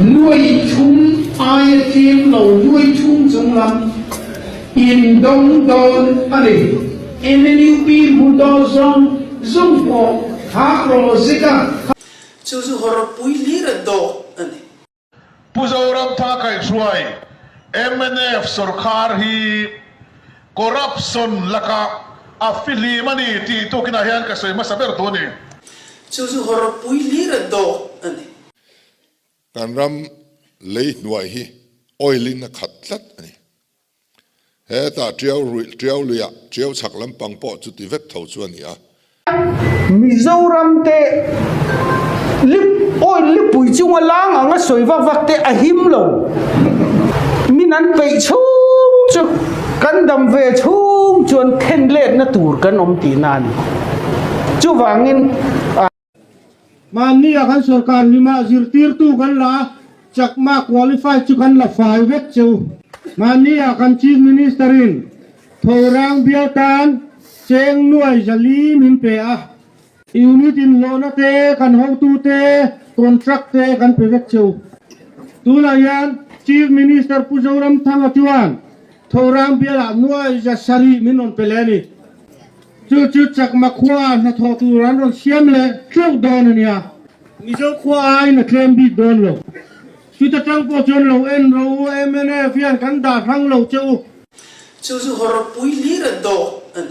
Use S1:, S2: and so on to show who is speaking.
S1: nuôi chúng ai chim lầu nuôi chúng chúng lắm in đông đồn anh em yêu bi mu đo zong po thác rồi zika
S2: chú chú họ bùi lì ra đo anh
S3: Puzoram tha kai suai MNF sarkar hi corruption laka affili mani ti to kina hian ka soi masaber to ni
S2: chú chú họ bùi lì ra đo anh
S4: kanram lei nuai hi oilin na khatlat ani he ta triau luya triau chaklam pangpo chu ti vek thau chu ani a
S5: Mizoram te lip pui chung lang anga soi vak te ahim lo minan pe chung chu kan dam ve chung chuan khen let na tur kan om ti nan chu wangin
S6: mani akan sarkar lima zirtir tu kan la chakma qualify chu kan la fai vek chu mani akan chief ministerin thorang biatan cheng nuai jalim hin pe a unit in lona te kan ho tu te contract te kan pe vek chu tu la yan chief minister pujoram thanga chuan thorang biala nuai ja sari min on peleni chu chakma khwa na tho tu ran ron siam le tlok don ania mizo khwa ai na klem bi don lo chu ta tang po chon lo en ro MNF yan kan da thang lo chu
S2: chú chú họ bùi lì ra đo anh